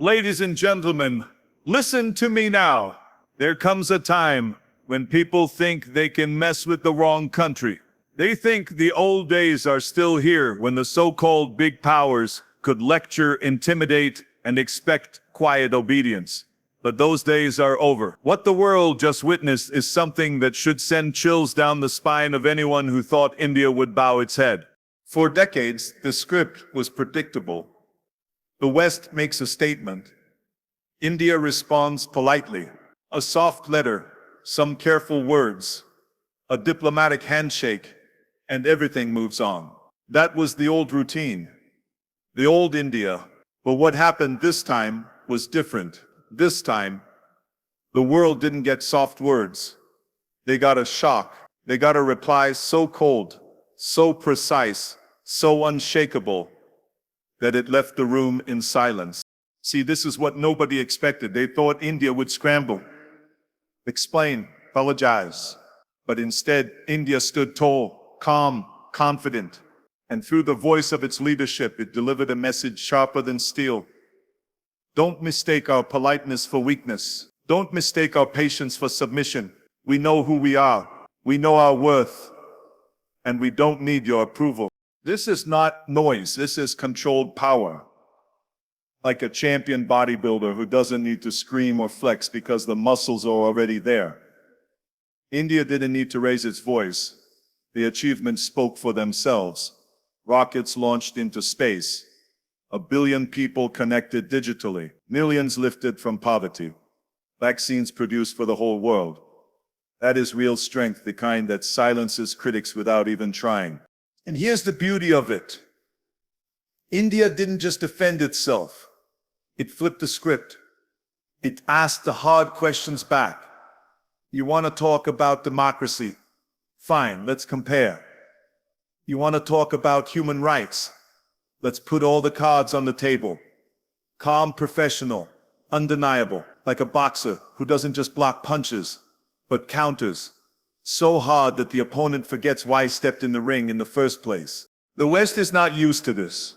Ladies and gentlemen, listen to me now. There comes a time when people think they can mess with the wrong country. They think the old days are still here when the so-called big powers could lecture, intimidate, and expect quiet obedience. But those days are over. What the world just witnessed is something that should send chills down the spine of anyone who thought India would bow its head. For decades, the script was predictable. The West makes a statement. India responds politely. A soft letter, some careful words, a diplomatic handshake, and everything moves on. That was the old routine, the old India. But what happened this time was different. This time, the world didn't get soft words. They got a shock. They got a reply so cold, so precise, so unshakable, that it left the room in silence. See, this is what nobody expected. They thought India would scramble, explain, apologize. But instead, India stood tall, calm, confident. And through the voice of its leadership, it delivered a message sharper than steel. Don't mistake our politeness for weakness. Don't mistake our patience for submission. We know who we are. We know our worth. And we don't need your approval. This is not noise. This is controlled power. Like a champion bodybuilder who doesn't need to scream or flex because the muscles are already there. India didn't need to raise its voice. The achievements spoke for themselves. Rockets launched into space. 1 billion people connected digitally. Millions lifted from poverty. Vaccines produced for the whole world. That is real strength, the kind that silences critics without even trying. And here's the beauty of it. India didn't just defend itself. It flipped the script. It asked the hard questions back. You want to talk about democracy? Fine, let's compare. You want to talk about human rights? Let's put all the cards on the table. Calm, professional, undeniable, like a boxer who doesn't just block punches, but counters so hard that the opponent forgets why he stepped in the ring in the first place. The West is not used to this.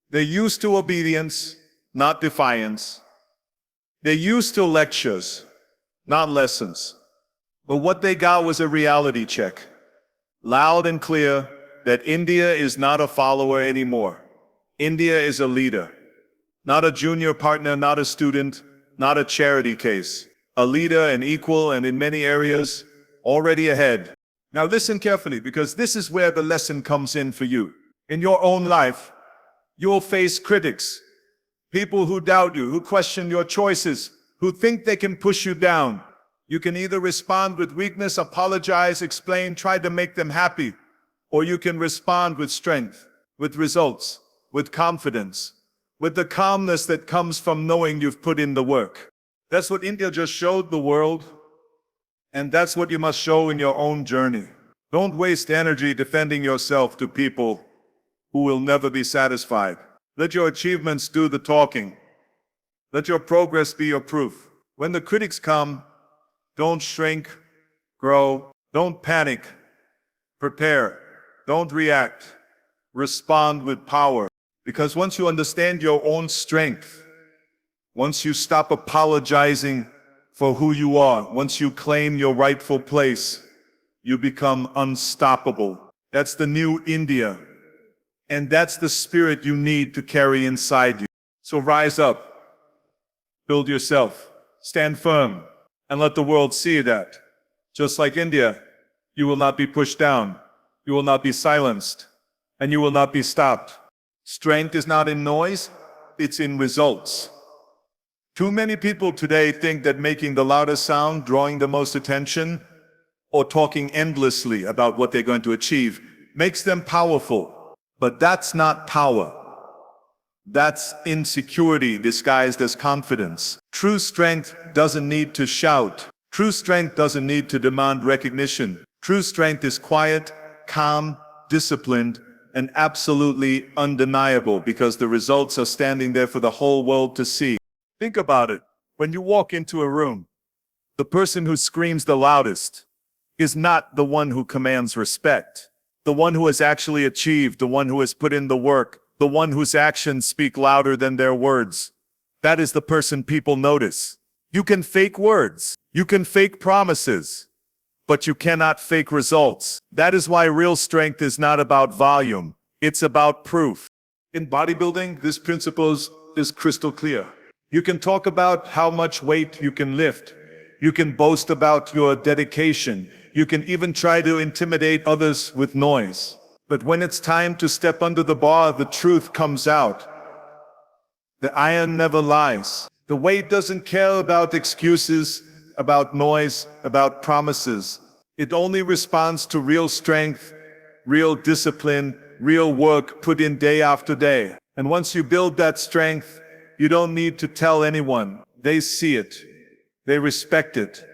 They're used to obedience, not defiance. They're used to lectures, not lessons. But what they got was a reality check, loud and clear, that India is not a follower anymore. India is a leader, not a junior partner, not a student, not a charity case. A leader, an equal, and in many areas, already ahead. Now listen carefully, because this is where the lesson comes in for you. In your own life, you'll face critics, people who doubt you, who question your choices, who think they can push you down. You can either respond with weakness, apologize, explain, try to make them happy, or you can respond with strength, with results, with confidence, with the calmness that comes from knowing you've put in the work. That's what India just showed the world, and that's what you must show in your own journey. Don't waste energy defending yourself to people who will never be satisfied. Let your achievements do the talking. Let your progress be your proof. When the critics come, don't shrink, grow, don't panic, prepare, don't react, respond with power. Because once you understand your own strength, once you stop apologizing for who you are, once you claim your rightful place, you become unstoppable. That's the new India. And that's the spirit you need to carry inside you. So rise up, build yourself, stand firm, and let the world see that. Just like India, you will not be pushed down, you will not be silenced, and you will not be stopped. Strength is not in noise, it's in results. Too many people today think that making the loudest sound, drawing the most attention, or talking endlessly about what they're going to achieve makes them powerful. But that's not power. That's insecurity disguised as confidence. True strength doesn't need to shout. True strength doesn't need to demand recognition. True strength is quiet, calm, disciplined, and absolutely undeniable because the results are standing there for the whole world to see. Think about it. When you walk into a room, the person who screams the loudest is not the one who commands respect. The one who has actually achieved, the one who has put in the work, the one whose actions speak louder than their words. That is the person people notice. You can fake words. You can fake promises. But you cannot fake results. That is why real strength is not about volume. It's about proof. In bodybuilding, this principle is crystal clear. You can talk about how much weight you can lift. You can boast about your dedication. You can even try to intimidate others with noise. But when it's time to step under the bar, the truth comes out. The iron never lies. The weight doesn't care about excuses, about noise, about promises. It only responds to real strength, real discipline, real work put in day after day. And once you build that strength, you don't need to tell anyone. They see it. They respect it.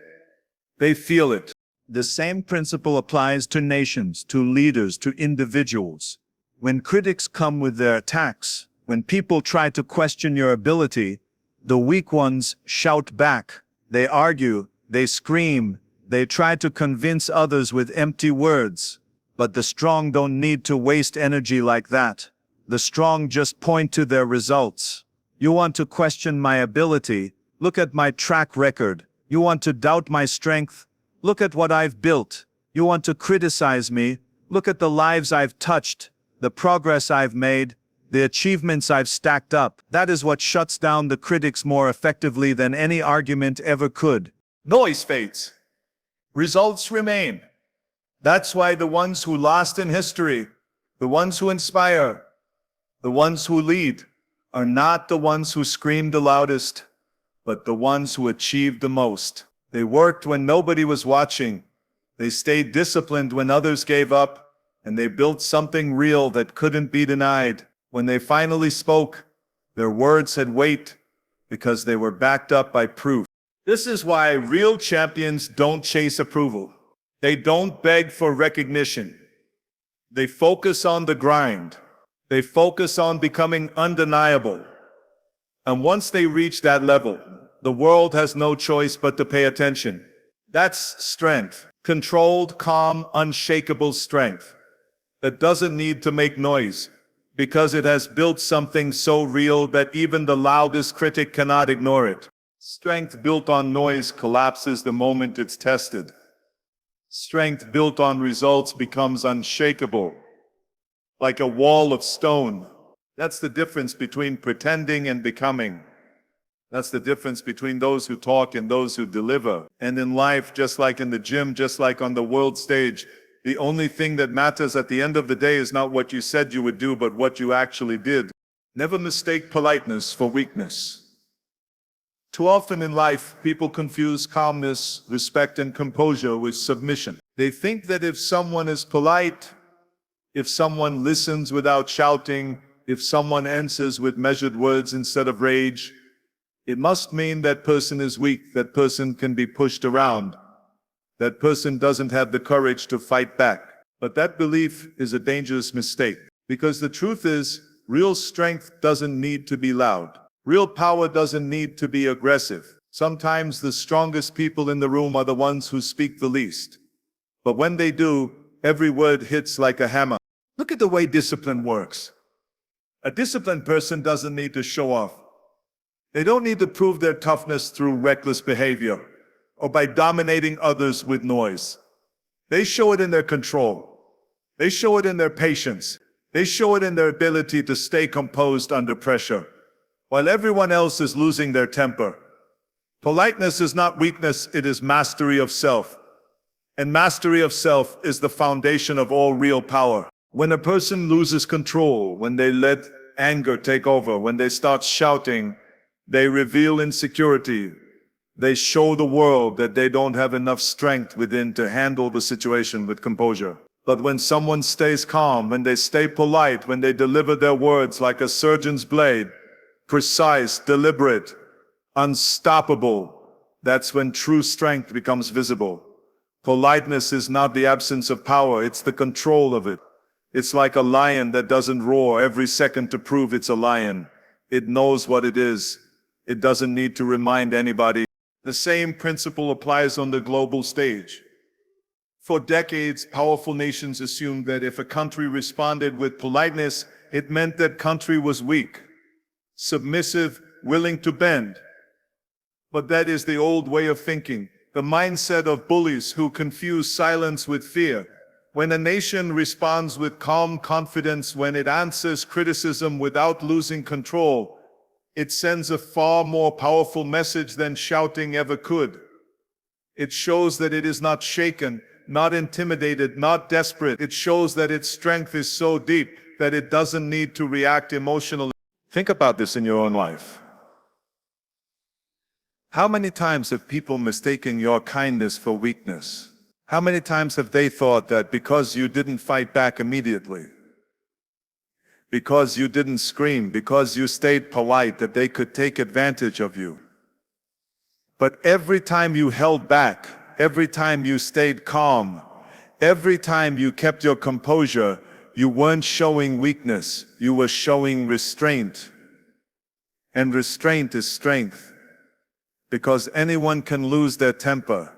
They feel it. The same principle applies to nations, to leaders, to individuals. When critics come with their attacks, when people try to question your ability, the weak ones shout back. They argue, they scream, they try to convince others with empty words. But the strong don't need to waste energy like that. The strong just point to their results. You want to question my ability? Look at my track record. You want to doubt my strength? Look at what I've built. You want to criticize me? Look at the lives I've touched, the progress I've made, the achievements I've stacked up. That is what shuts down the critics more effectively than any argument ever could. Noise fades. Results remain. That's why the ones who last in history, the ones who inspire, the ones who lead, are not the ones who screamed the loudest, but the ones who achieved the most. They worked when nobody was watching. They stayed disciplined when others gave up, and they built something real that couldn't be denied. When they finally spoke, their words had weight because they were backed up by proof. This is why real champions don't chase approval. They don't beg for recognition. They focus on the grind. They focus on becoming undeniable. And once they reach that level, the world has no choice but to pay attention. That's strength. Controlled, calm, unshakable strength. That doesn't need to make noise, because it has built something so real that even the loudest critic cannot ignore it. Strength built on noise collapses the moment it's tested. Strength built on results becomes unshakable, like a wall of stone. That's the difference between pretending and becoming. That's the difference between those who talk and those who deliver. And in life, just like in the gym, just like on the world stage, the only thing that matters at the end of the day is not what you said you would do, but what you actually did. Never mistake politeness for weakness. Too often in life, people confuse calmness, respect, and composure with submission. They think that if someone is polite, if someone listens without shouting, if someone answers with measured words instead of rage, it must mean that person is weak, that person can be pushed around, that person doesn't have the courage to fight back. But that belief is a dangerous mistake, because the truth is, real strength doesn't need to be loud. Real power doesn't need to be aggressive. Sometimes the strongest people in the room are the ones who speak the least. But when they do, every word hits like a hammer. Look at the way discipline works. A disciplined person doesn't need to show off. They don't need to prove their toughness through reckless behavior or by dominating others with noise. They show it in their control. They show it in their patience. They show it in their ability to stay composed under pressure, while everyone else is losing their temper. Politeness is not weakness, it is mastery of self. And mastery of self is the foundation of all real power. When a person loses control, when they let anger take over, when they start shouting, they reveal insecurity. They show the world that they don't have enough strength within to handle the situation with composure. But when someone stays calm, when they stay polite, when they deliver their words like a surgeon's blade, precise, deliberate, unstoppable, that's when true strength becomes visible. Politeness is not the absence of power, it's the control of it. It's like a lion that doesn't roar every second to prove it's a lion. It knows what it is. It doesn't need to remind anybody. The same principle applies on the global stage. For decades, powerful nations assumed that if a country responded with politeness, it meant that country was weak, submissive, willing to bend. But that is the old way of thinking, the mindset of bullies who confuse silence with fear. When a nation responds with calm confidence, when it answers criticism without losing control, it sends a far more powerful message than shouting ever could. It shows that it is not shaken, not intimidated, not desperate. It shows that its strength is so deep that it doesn't need to react emotionally. Think about this in your own life. How many times have people mistaken your kindness for weakness? How many times have they thought that because you didn't fight back immediately, because you didn't scream, because you stayed polite, that they could take advantage of you? But every time you held back, every time you stayed calm, every time you kept your composure, you weren't showing weakness, you were showing restraint. And restraint is strength, because anyone can lose their temper.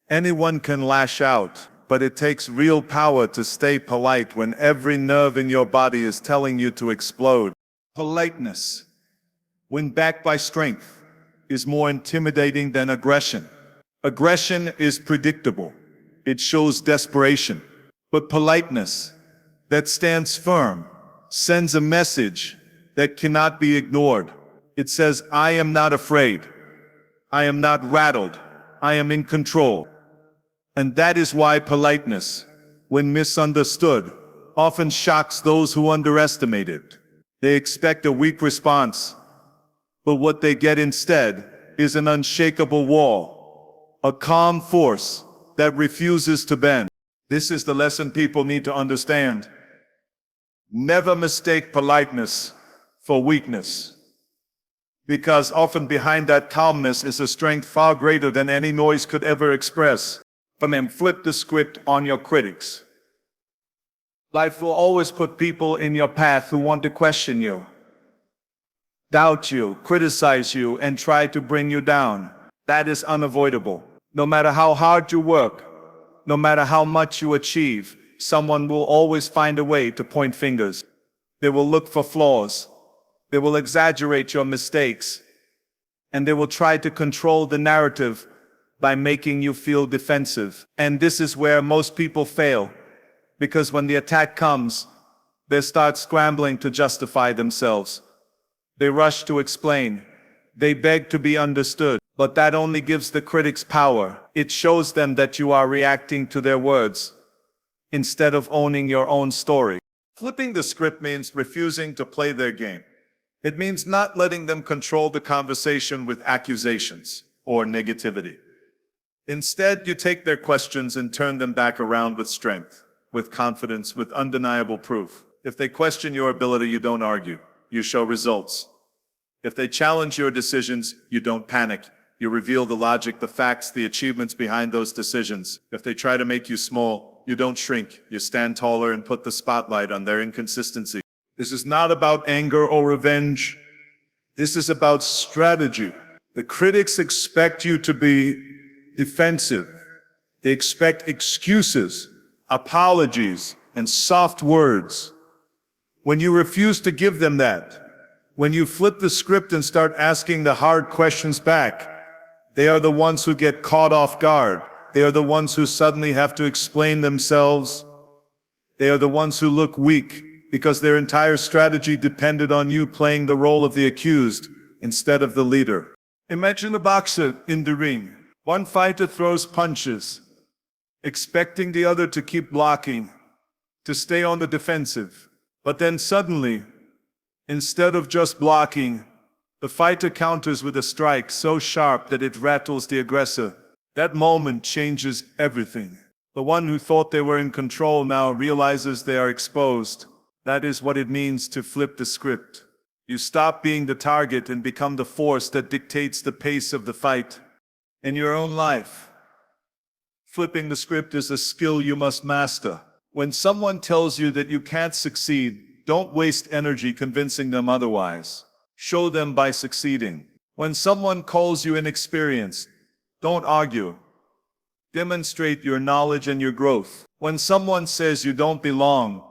Anyone can lash out, but it takes real power to stay polite when every nerve in your body is telling you to explode. Politeness, when backed by strength, is more intimidating than aggression. Aggression is predictable. It shows desperation. But politeness, that stands firm, sends a message that cannot be ignored. It says, I am not afraid. I am not rattled. I am in control. And that is why politeness, when misunderstood, often shocks those who underestimate it. They expect a weak response, but what they get instead is an unshakable wall, a calm force that refuses to bend. This is the lesson people need to understand. Never mistake politeness for weakness, because often behind that calmness is a strength far greater than any noise could ever express. And then flip the script on your critics. Life will always put people in your path who want to question you, doubt you, criticize you, and try to bring you down. That is unavoidable. No matter how hard you work, no matter how much you achieve, someone will always find a way to point fingers. They will look for flaws. They will exaggerate your mistakes. And they will try to control the narrative by making you feel defensive. And this is where most people fail, because when the attack comes, they start scrambling to justify themselves. They rush to explain. They beg to be understood. But that only gives the critics power. It shows them that you are reacting to their words, instead of owning your own story. Flipping the script means refusing to play their game. It means not letting them control the conversation with accusations or negativity. Instead, you take their questions and turn them back around with strength, with confidence, with undeniable proof. If they question your ability, you don't argue. You show results. If they challenge your decisions, you don't panic. You reveal the logic, the facts, the achievements behind those decisions. If they try to make you small, you don't shrink. You stand taller and put the spotlight on their inconsistency. This is not about anger or revenge. This is about strategy. The critics expect you to be defensive. They expect excuses, apologies, and soft words. When you refuse to give them that, when you flip the script and start asking the hard questions back, they are the ones who get caught off guard. They are the ones who suddenly have to explain themselves. They are the ones who look weak because their entire strategy depended on you playing the role of the accused instead of the leader. Imagine a boxer in the ring. One fighter throws punches, expecting the other to keep blocking, to stay on the defensive. But then suddenly, instead of just blocking, the fighter counters with a strike so sharp that it rattles the aggressor. That moment changes everything. The one who thought they were in control now realizes they are exposed. That is what it means to flip the script. You stop being the target and become the force that dictates the pace of the fight. In your own life, flipping the script is a skill you must master. When someone tells you that you can't succeed, don't waste energy convincing them otherwise. Show them by succeeding. When someone calls you inexperienced, don't argue. Demonstrate your knowledge and your growth. When someone says you don't belong,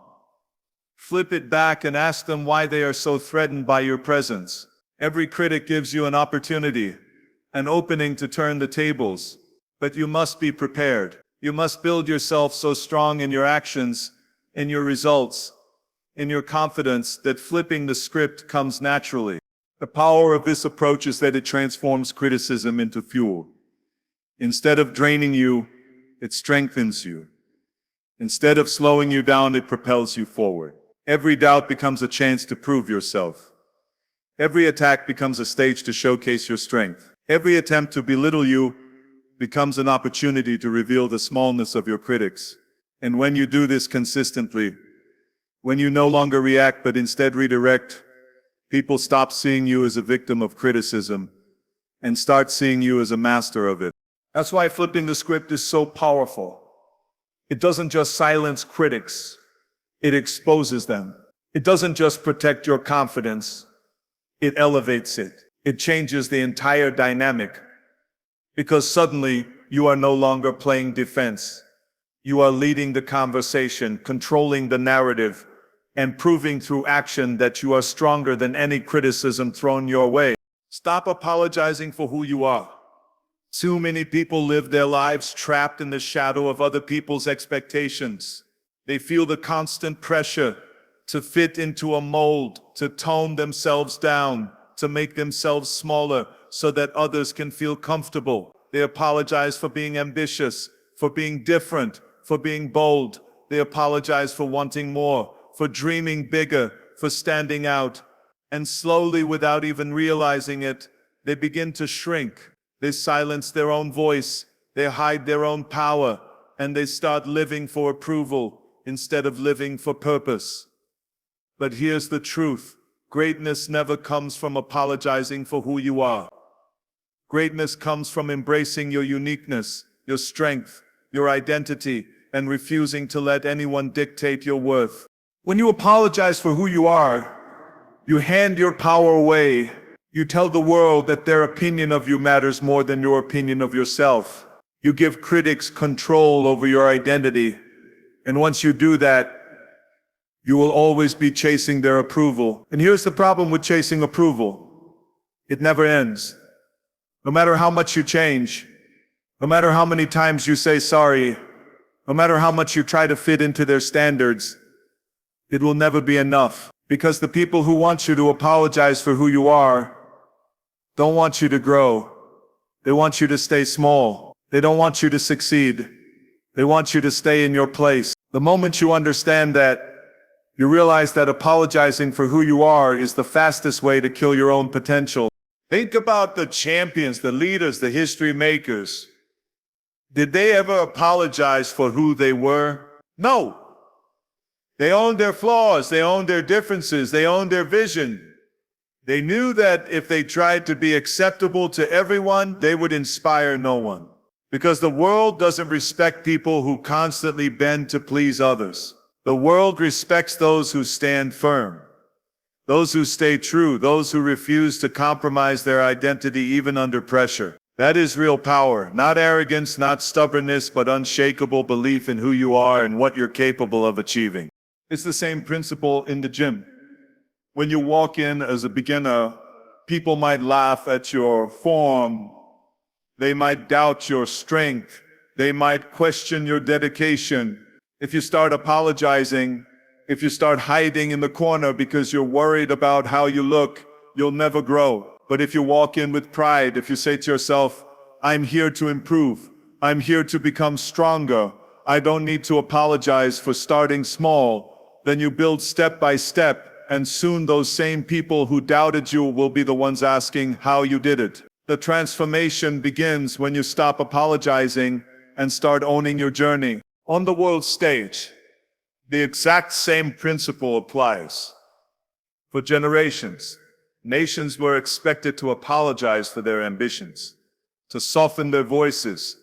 flip it back and ask them why they are so threatened by your presence. Every critic gives you an opportunity, an opening to turn the tables. But you must be prepared. You must build yourself so strong in your actions, in your results, in your confidence, that flipping the script comes naturally. The power of this approach is that it transforms criticism into fuel. Instead of draining you, it strengthens you. Instead of slowing you down, it propels you forward. Every doubt becomes a chance to prove yourself. Every attack becomes a stage to showcase your strength. Every attempt to belittle you becomes an opportunity to reveal the smallness of your critics. And when you do this consistently, when you no longer react but instead redirect, people stop seeing you as a victim of criticism and start seeing you as a master of it. That's why flipping the script is so powerful. It doesn't just silence critics, it exposes them. It doesn't just protect your confidence, it elevates it. It changes the entire dynamic. Because suddenly, you are no longer playing defense. You are leading the conversation, controlling the narrative, and proving through action that you are stronger than any criticism thrown your way. Stop apologizing for who you are. Too many people live their lives trapped in the shadow of other people's expectations. They feel the constant pressure to fit into a mold, to tone themselves down, to make themselves smaller so that others can feel comfortable. They apologize for being ambitious, for being different, for being bold. They apologize for wanting more, for dreaming bigger, for standing out. And slowly, without even realizing it, they begin to shrink. They silence their own voice, they hide their own power, and they start living for approval instead of living for purpose. But here's the truth. Greatness never comes from apologizing for who you are. Greatness comes from embracing your uniqueness, your strength, your identity, and refusing to let anyone dictate your worth. When you apologize for who you are, you hand your power away. You tell the world that their opinion of you matters more than your opinion of yourself. You give critics control over your identity. And once you do that, you will always be chasing their approval. And here's the problem with chasing approval. It never ends. No matter how much you change, no matter how many times you say sorry, no matter how much you try to fit into their standards, it will never be enough. Because the people who want you to apologize for who you are don't want you to grow. They want you to stay small. They don't want you to succeed. They want you to stay in your place. The moment you understand that, you realize that apologizing for who you are is the fastest way to kill your own potential. Think about the champions, the leaders, the history makers. Did they ever apologize for who they were? No. They owned their flaws, they owned their differences, they owned their vision. They knew that if they tried to be acceptable to everyone, they would inspire no one. Because the world doesn't respect people who constantly bend to please others. The world respects those who stand firm, those who stay true, those who refuse to compromise their identity even under pressure. That is real power, not arrogance, not stubbornness, but unshakable belief in who you are and what you're capable of achieving. It's the same principle in the gym. When you walk in as a beginner, people might laugh at your form. They might doubt your strength. They might question your dedication. If you start apologizing, if you start hiding in the corner because you're worried about how you look, you'll never grow. But if you walk in with pride, if you say to yourself, I'm here to improve. I'm here to become stronger. I don't need to apologize for starting small. Then you build step by step. And soon those same people who doubted you will be the ones asking how you did it. The transformation begins when you stop apologizing and start owning your journey. On the world stage, the exact same principle applies. For generations, nations were expected to apologize for their ambitions, to soften their voices,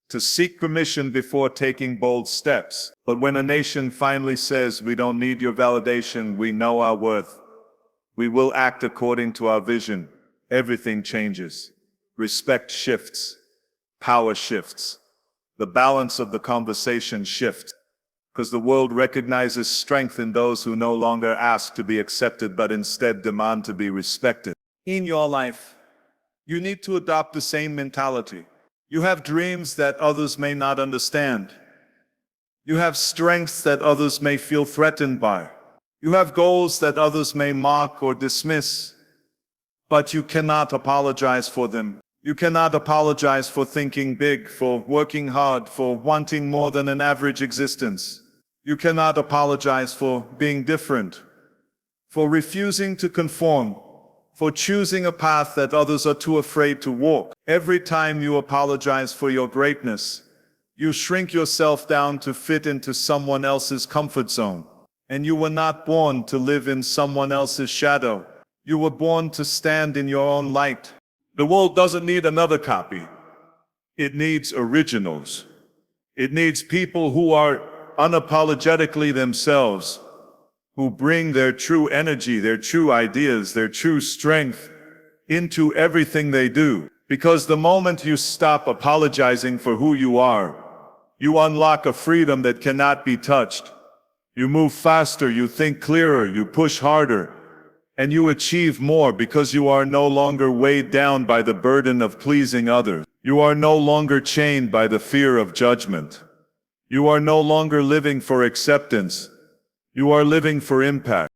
to seek permission before taking bold steps. But when a nation finally says, we don't need your validation, we know our worth, we will act according to our vision, everything changes. Respect shifts. Power shifts. The balance of the conversation shifts. Because the world recognizes strength in those who no longer ask to be accepted but instead demand to be respected. In your life, you need to adopt the same mentality. You have dreams that others may not understand. You have strengths that others may feel threatened by. You have goals that others may mock or dismiss. But you cannot apologize for them. You cannot apologize for thinking big, for working hard, for wanting more than an average existence. You cannot apologize for being different, for refusing to conform, for choosing a path that others are too afraid to walk. Every time you apologize for your greatness, you shrink yourself down to fit into someone else's comfort zone. And you were not born to live in someone else's shadow. You were born to stand in your own light. The world doesn't need another copy. It needs originals. It needs people who are unapologetically themselves, who bring their true energy, their true ideas, their true strength into everything they do. Because the moment you stop apologizing for who you are, you unlock a freedom that cannot be touched. You move faster, you think clearer, you push harder, and you achieve more because you are no longer weighed down by the burden of pleasing others. You are no longer chained by the fear of judgment. You are no longer living for acceptance. You are living for impact.